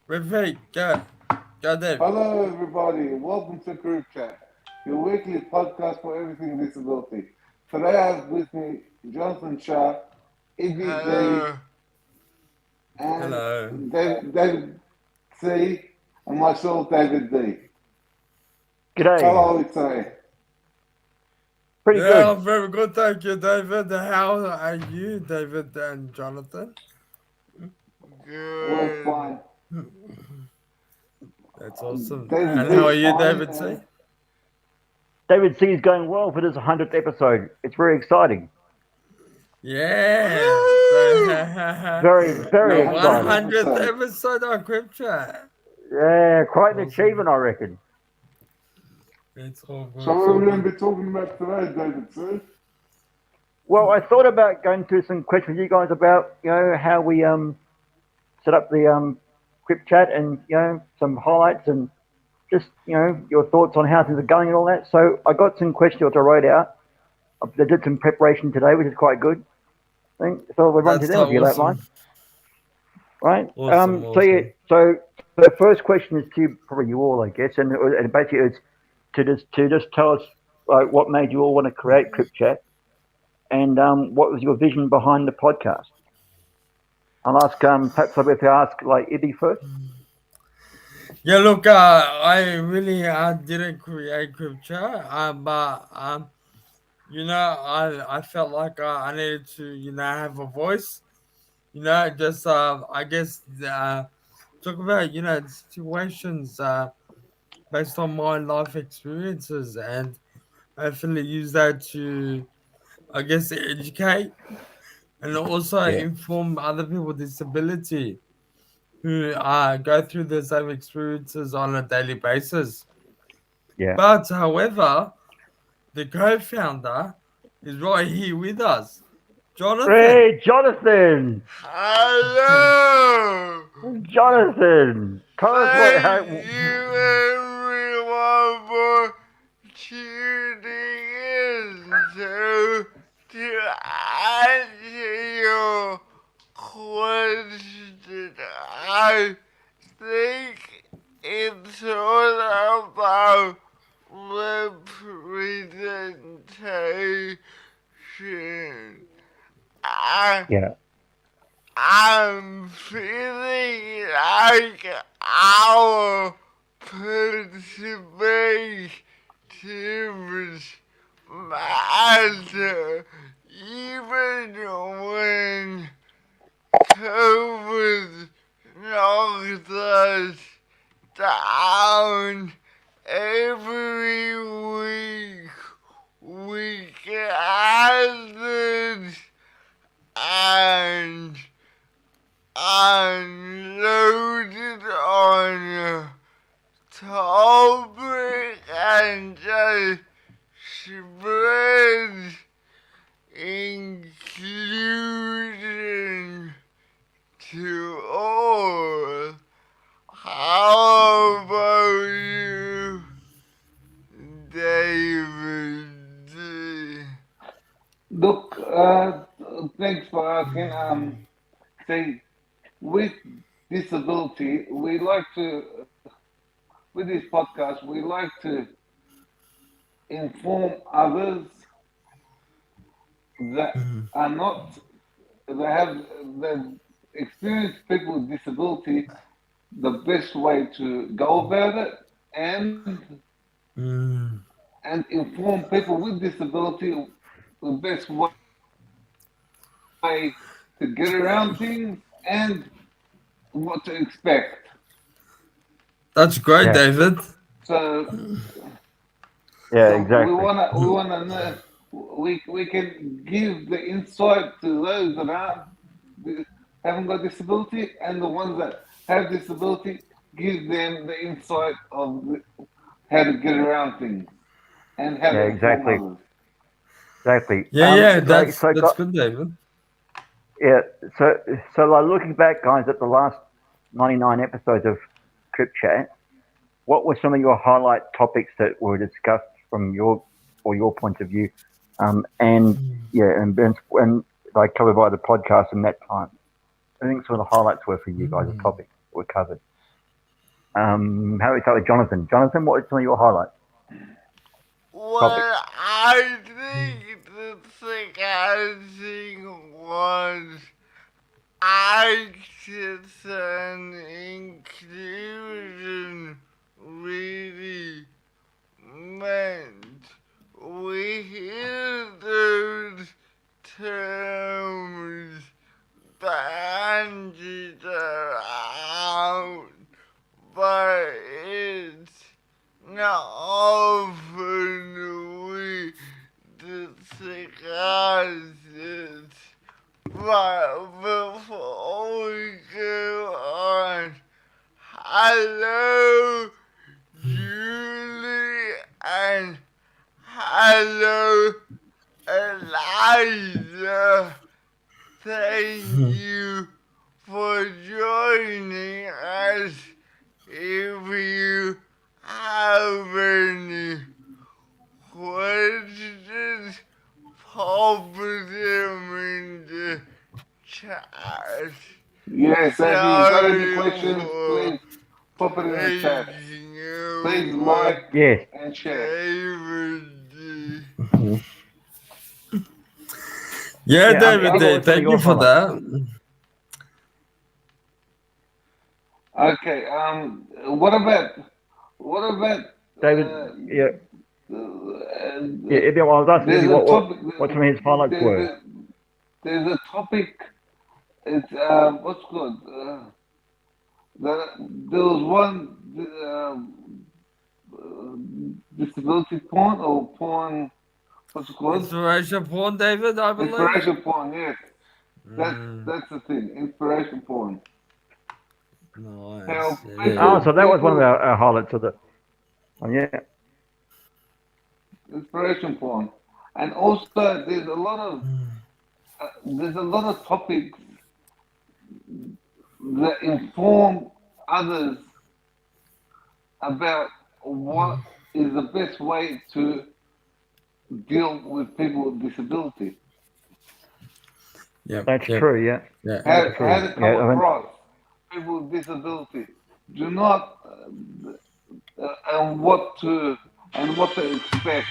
Repeat. Go. Go, Dave. Hello, everybody. Welcome to CripChat, your weekly podcast for everything disability. Today I have with me Jonathan Shar, Ibby D, Hello. and Hello. David C, and myself, David D. G'day. How are we today? Pretty Yeah, good. I'm very good. Thank you, David. How are you, David and Jonathan? We're Good. fine. That's awesome. David And how D are you, fine. David C? David C is going well for this 100th episode. It's very exciting. Yeah. Woo! Very, The very The 100th exciting. 100th episode. episode of CripChat. Yeah, quite an Awesome. achievement, I reckon. It's all So, good. It's what are all we going good. to be talking about today, David C? Well, I thought about going through some questions with you guys about, how we set up the quick chat and, some highlights and just, your thoughts on how things are going and all that. So I got some questions which I wrote out. I did some preparation today, which is quite good. I think. So we'll run through That's them if so you don't mind. awesome. Right. Awesome. So yeah. Awesome. So the first question is to probably you all, I guess, and basically it's to just tell us like what made you all want to create CripChat and what was your vision behind the podcast. I'll ask perhaps if I ask like Ibby first. Yeah, look, I really didn't create CripChat, but I felt like I needed to, have a voice. Just I guess talk about situations based on my life experiences, and hopefully use that to, I guess, educate and also Yeah. inform other people with disability who go through the same experiences on a daily basis. Yeah. But however, the co-founder is right here with us, Jonathan. Hey, Jonathan. Hello. Jonathan, tell us what. Thank How, you everyone for tuning in to answer your question. I think it's all about representation. I, yeah. I'm feeling like our perspectives matter even when COVID knocked us down every week. We gathered and unloaded on a topic and just spread inclusion to all. How about you, David? Look, thanks for asking. Say, with disability, we like to, with this podcast, we like to inform others that Mhm. are not, that have, that experience people with disability, the best way to go about it, Mm. and inform people with disability the best way to get around things and what to expect. That's great, Yeah. David. So, Yeah. we Exactly. wanna know, we can give the insight to those that haven't got disability, and the ones that have disability, give them the insight of how to get around things and how Yeah. to inform Exactly. others. Exactly. Yeah, yeah, So that's so that's got good, David. yeah. So like looking back, guys, at the last 99 episodes of CripChat, what were some of your highlight topics that were discussed from your point of view, and yeah, and like covered by the podcast in that time? I think some of the highlights were for you guys, the Mm. topics that were covered. How do we start with Jonathan? Jonathan, what are some of your highlights? Topics. Well, I think the thing was access and inclusion really meant we hear those terms bandied around, but it's not often we discuss it. But before we go on, hello, Julie, and hello, Eliza. Thank you for joining us. If you have any questions, pop them in the chat. Yes, and if you've got any Sorry questions, for please pop it in the chat. taking Please over like Yes. and share. David. Yeah, Yeah. David, Ibby, what were some of thank you your for highlights? that. Okay. What about David. uh, Yeah. Yeah. uh, Ibby, well, I was asking Ibby there's a topic. what some of his highlights There's were. a, there's a topic. It's what's called. There was one disability porn or porn. What's it called? Inspiration porn, David, I believe. Inspiration porn. Yes, that's Mm, that's the thing. Inspiration porn. How nice. Oh, Yeah. so that was one of our highlights of the. Oh, yeah. inspiration porn, and also there's a lot of topics that inform others about what is the best way to deal with people with disability. Yep. That's Yep. true. Yeah. Yeah. How, That's how true. to come Yeah. I mean, across people with disability. Do not and what to expect.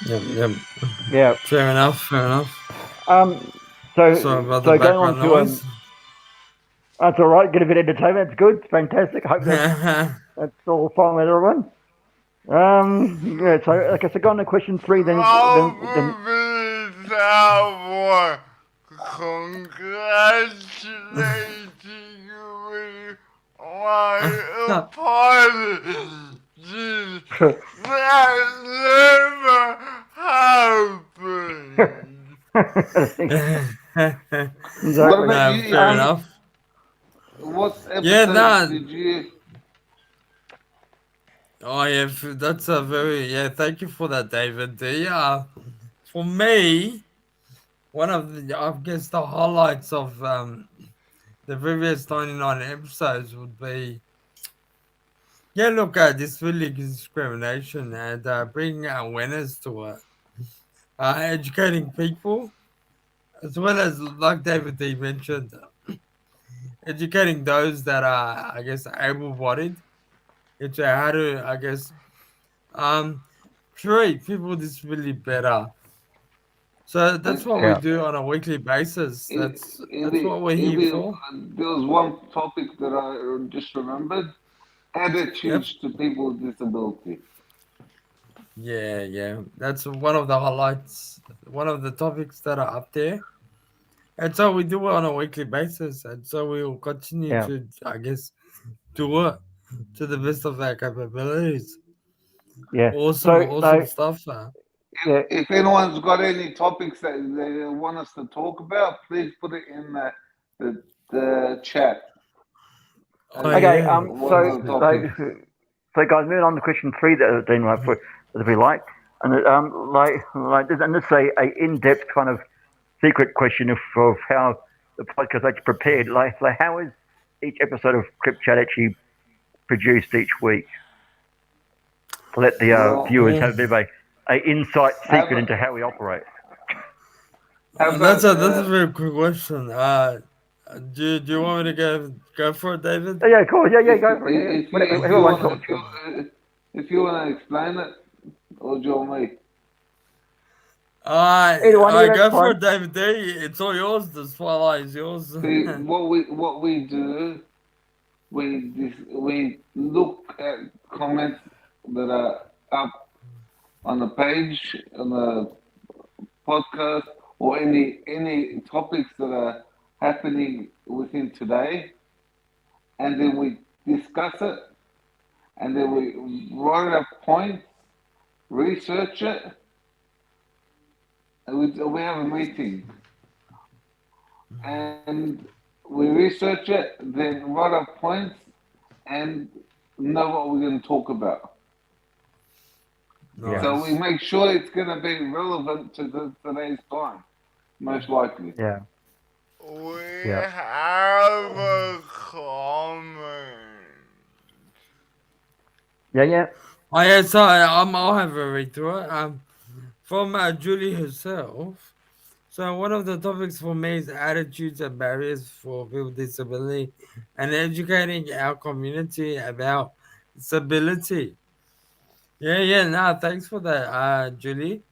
Yep. Yep. yeah. Fair enough. Fair enough. Um. So Sorry about the so going on background to noise. That's all right. Get a bit of entertainment. That's good. It's fantastic. I hope that's all fine with everyone. Yeah. So okay. So going on to question 3. Then Probably that one. Congratulating you, my apologies. That never happened. What exactly. about No, you, fair Ibby? enough. What Yeah, episode no. did you? Oh, yeah, that's a very, yeah, thank you for that, David. For me, one of the, I guess, the highlights of the previous 99 episodes would be, yeah, look, this really discrimination and bringing awareness to it, educating people, as well as, like David D mentioned, educating those that are, I guess, able bodied into how to, I guess, um, treat people with disability better. So that's And, what we and Yeah. do on a weekly basis. That's Ibby, what we're here Ibby, for. there was one topic that I just remembered: Yep. attitudes to people with disability. Yeah, yeah. That's one of the highlights, one of the topics that are up there. And so we do it on a weekly basis. And so we will continue Yeah. to, I guess, do it to the best of our capabilities. Yeah. Awesome, So awesome no. stuff. Yeah. If anyone's got any topics that they want us to talk about, please put it in the chat Oh, as Okay. yeah. one So of the topics. guys, moving on to question 3 that then for if we like, and and this is a in-depth kind of secret question of how the podcast is actually prepared. Like how is each episode of CripChat actually produced each week to let the Well, viewers Mm. have a bit of a insight have secret into how we operate. how That's about a very good question. Do you want me to go for it, David? Yeah, cool. Yeah, If go for it. Yeah, if you whatever, if you whoever wants want to talk. if you want to explain it, or do you want me? Either one of you, I that's go for fine. it, David D. It's all yours. The spotlight is yours. See what we do. We look at comments that are up on the page on the podcast or any topics that are happening within today, and then we discuss it, and then we write our points, research it, and we have a meeting, and we research it, then write our points, and know what we're going to talk about. Yeah, So we Nice. make sure it's going to be relevant to today's time, most likely. yeah, We yeah, have a comment. yeah. Oh yeah, so I'll have a read through it. From Julie herself. So one of the topics for me is attitudes and barriers for people with disability, and educating our community about disability. Yeah. No, thanks for that, Julie.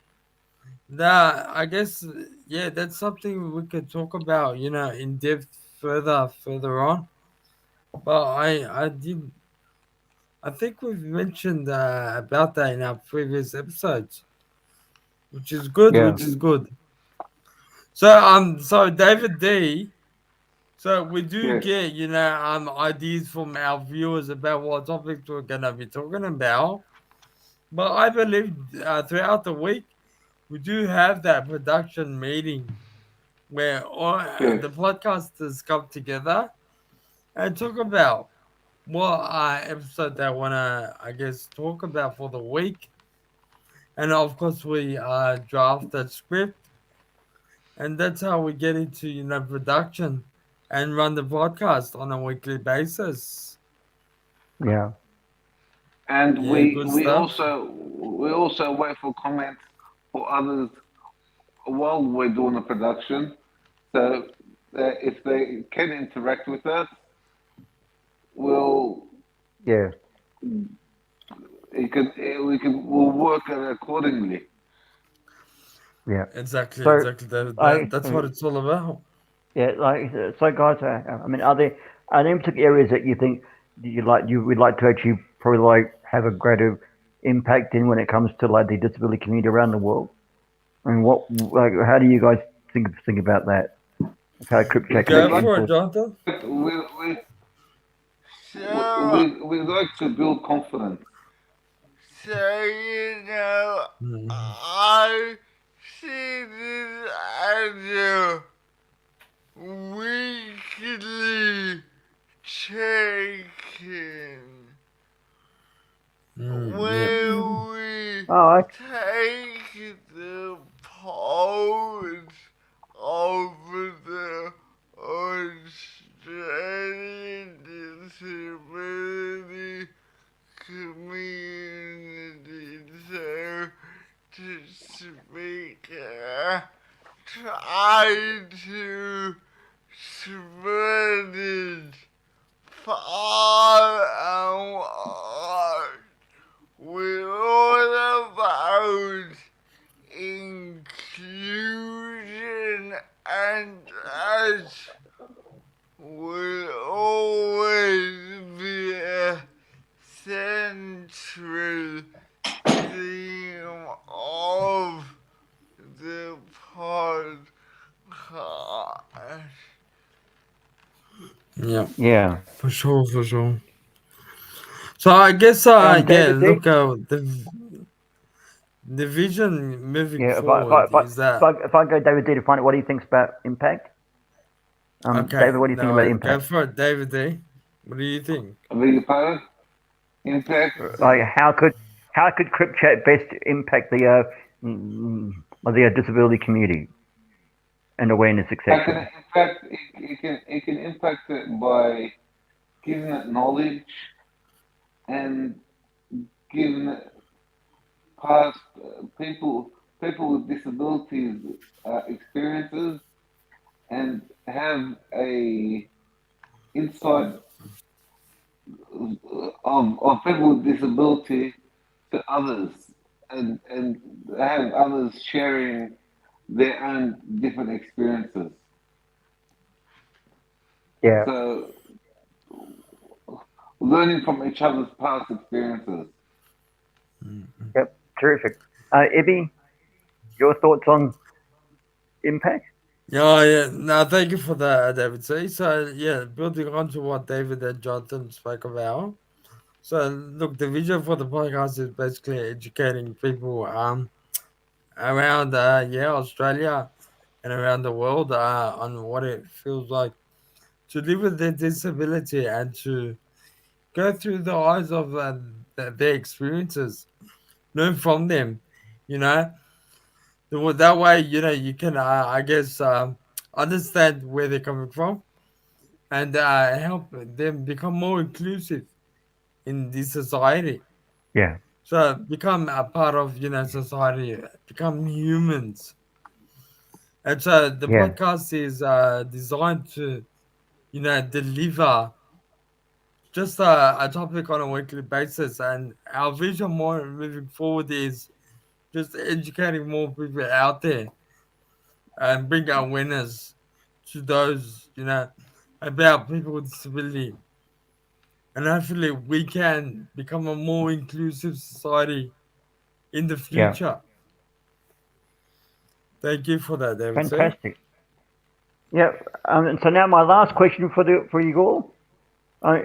I guess yeah, that's something we could talk about, in depth further on. But I think we've mentioned about that in our previous episodes, which is good, Yeah, which is good. So David D. So we do Yes, get, ideas from our viewers about what topics we're gonna be talking about. But I believe throughout the week we do have that production meeting where all yes. the podcasters come together and talk about what episode they wanna, I guess, talk about for the week. And of course we draft that script, and that's how we get into, production and run the podcast on a weekly basis. yeah, And Yeah, good stuff. we also wait for comments for others while we're doing the production. So if they can interact with us, we'll yeah, we'll work it accordingly. yeah. So, Exactly. That's uh, what it's all about. yeah, so, guys. I mean, are there any particular areas that you think you would like to actually probably like have a greater impact in when it comes to like the disability community around the world? And how do you guys think about that? Of how CripChat can We Go actually like for it, influence? Jonathan. So, we like to build confidence. Mm. I see this as a weekly check-in Yep. where we Oh, take the pulse of the Australian disability community. So, to speak, try to spread it far and wide. We're all about inclusion, and as will always be a central theme of the podcast. Yep. yeah. For sure. So I guess, yeah. David D. Look, the vision moving Yeah. forward is that If I go David D to find out what he thinks about impact. okay. David, what do you think No, about go impact? for it, David D. What do you think? I beg your pardon? Impact. Like, how could CripChat best impact the disability community and awareness, How can etc. it impact? It can impact it by giving it knowledge and giving it past people with disabilities experiences and have a insight of people with disability to others, and have others sharing their own different experiences. Yeah. So learning from each other's past experiences. Yep. Terrific. Ibby, your thoughts on impact? Yeah, yeah. No, thank you for that, David. So yeah, building on to what David and Jonathan spoke about. So look, the vision for the podcast is basically educating people around Australia and around the world on what it feels like to live with their disability and to go through the eyes of their experiences, learn from them, you know. That way, you can, I guess, understand where they're coming from and help them become more inclusive in this society. Yeah. So become a part of, society, become humans. And so the Yeah. podcast is designed to, deliver just a topic on a weekly basis. And our vision more moving forward is just educating more people out there and bring awareness to those, about people with disability. And hopefully we can become a more inclusive society in the Yeah. future. Thank you for that, David. See? Fantastic. Yeah. And so now my last question for you all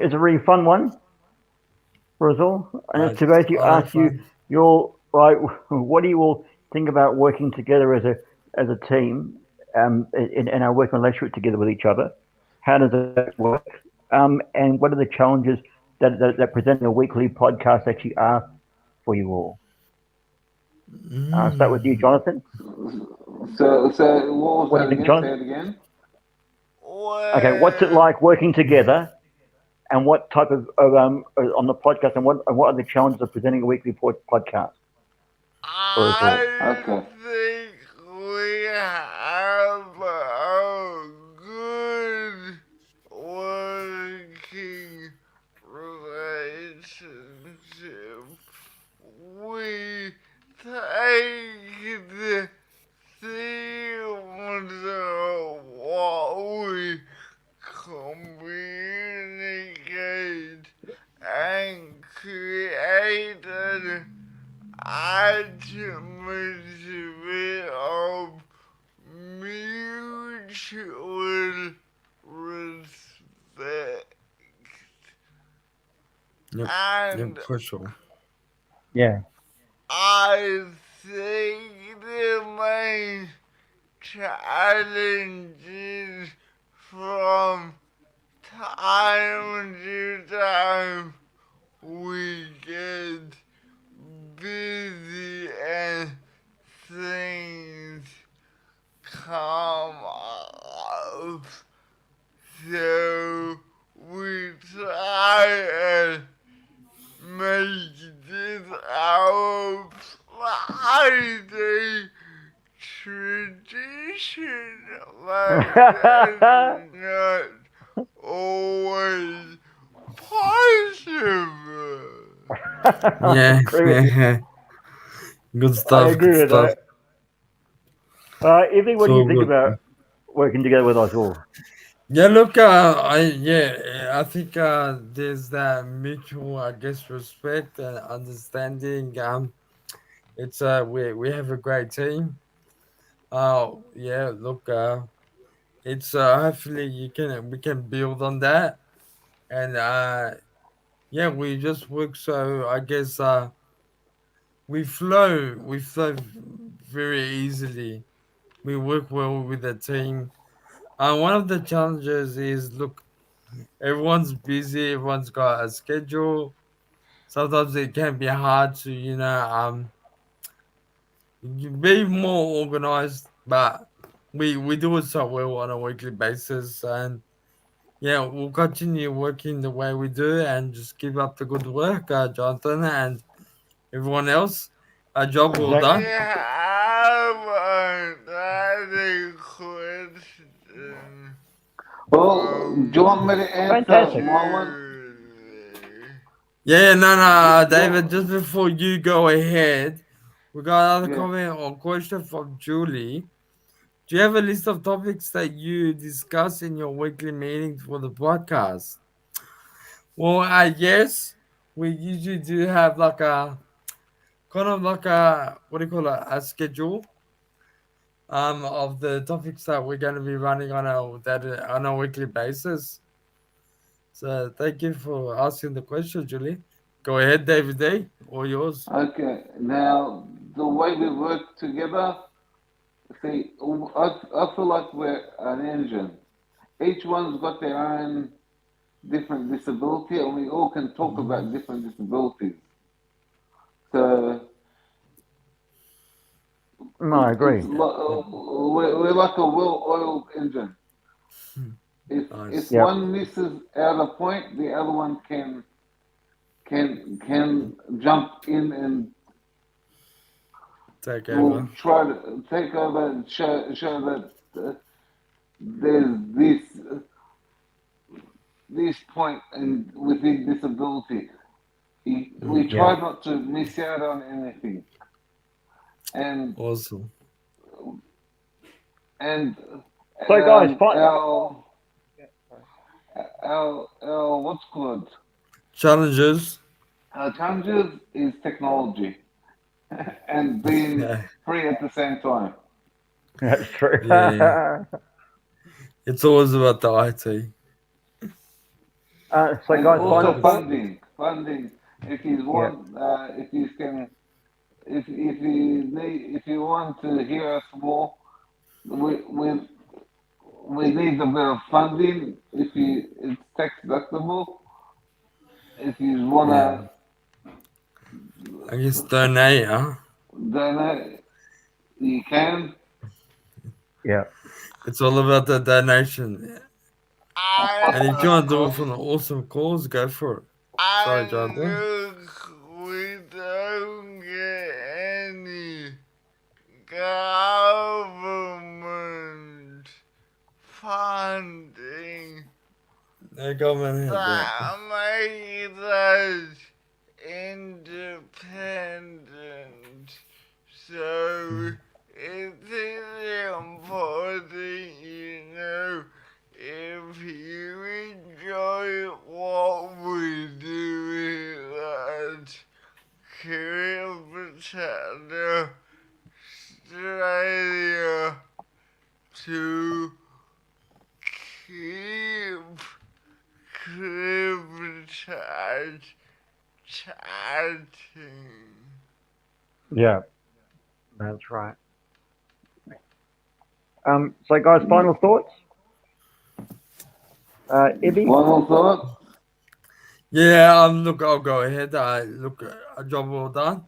is a really fun one for us all, and it's to Nice. basically I like ask you fun. your right. What do you all think about working together as a team, in our working relationship together with each other? How does that work? And what are the challenges that presenting a weekly podcast actually are for you all? I'll start with you, Mm. Jonathan. So what was What do that you think, again? Say Jonathan? it again. Okay, what's it Well, like working together, and what type of on the podcast, and what are the challenges of presenting a weekly podcast for us all? I Okay. think we have a good working relationship. We take the themes of what we communicate and create an atmosphere of mutual respect. Yep. Yep. And For sure. Yeah, I think the main challenges from time to time we get busy and things come up. So we try and make this our Friday tradition, but that's not always possible. I Yeah. agree with you. Good I stuff. Good agree with stuff. that. Evie, what do you So think good. about working together with us all? Yeah, look, I think there's that mutual, I guess, respect and understanding. It's we have a great team. Yeah, look, it's hopefully you can we can build on that, and yeah, we just work. So I guess we flow very easily. We work well with the team. One of the challenges is look, everyone's busy. Everyone's got a schedule. Sometimes it can be hard to be more organized, but we do it so well on a weekly basis, and yeah, we'll continue working the way we do and just keep up the good work, Jonathan and everyone else. A job well Exactly. done. I have another question Well, do you want me to answer Fantastic. my one? Yeah, no, no, David, Do just before you go ahead, we got another yeah. comment or question from Julie. Do you have a list of topics that you discuss in your weekly meetings for the podcast? Well, yes, we usually do have like a kind of like a what do you call it, a schedule of the topics that we're going to be running on a weekly basis. So thank you for asking the question, Julie. Go ahead, David D. All yours. Okay. Now, the way we work together, see, I feel like we're an engine. Each one's got their own different disability, and we all can talk Mhm. about different disabilities. So No, I agree. we're like a well-oiled engine. If Nice. Yep. one misses out a point, the other one can jump in and Take will over. try to take over and show that there's this point in within disability. We Mm. Yeah. try not to miss out on anything, and Awesome. and So, guys, our what's called Challenges. our challenges is technology and being Yeah. free at the same time, that's true. Yeah. It's always about the IT. So, and guys, final also thoughts. funding. If you Yeah. want, if you can, if you want to hear us more, we we we need a bit of funding. If you it's tax deductible. If you Yeah. wanna I guess donate, huh? donate, you can. Yeah. It's all about the donation. And if you I Of want to do it course. for an awesome cause, go for it. Sorry, I Jonathan. look, we don't get any government funding No government help that. that makes us independent. So it is important, if you enjoy what we do at CripChat Australia, to keep CripChat chatting. Yeah. That's right. So, guys, final thoughts. Ibby. Final thought. Yeah, look, I'll go ahead. Look, a job well done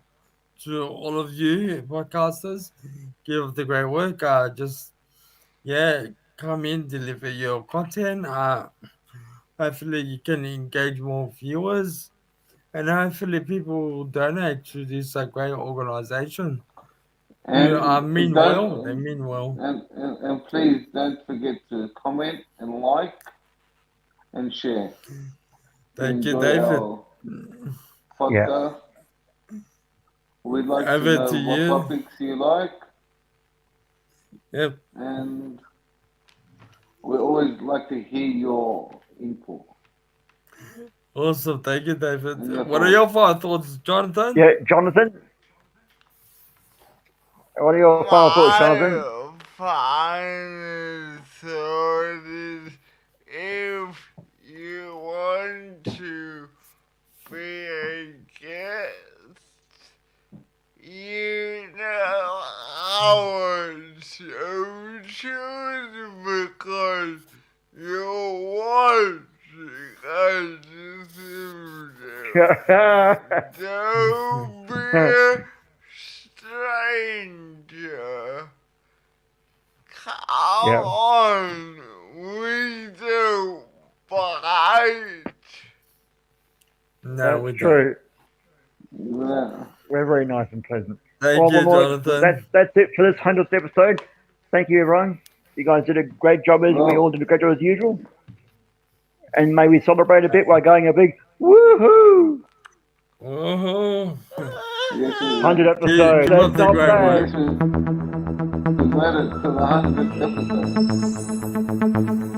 to all of you podcasters. Keep up the great work. Yeah, come in, deliver your content. Hopefully, you can engage more viewers, and hopefully, people will donate to this great organization. Who And mean well. They mean well. and please don't forget to comment and like and share to Thank you, enjoy David. our Yeah. podcast. We'd like to Over to know what you. topics you like, Yep. and we always like to hear your input Awesome. Thank you, and David. your What are thoughts. your final thoughts, Jonathan? Yeah. Jonathan. What are your final thoughts, Jonathan? My final thought is, if you want to be a guest, you know how to choose, because you're watching a distributor. Don't be a stranger. Come Yeah. on, we don't bite. No, That's we don't. true. Yeah. We're very nice and pleasant. Thank Well, you, that's Jonathan. that's it for this 100th episode. Thank you, everyone. You guys did a great job, as we all Well, did a great job as usual. and may we celebrate a bit by going a big woohoo! Oh, Yes, we 100 will. episodes. keep up That's the not great bad. work. Yes, we made it to the 100th episode.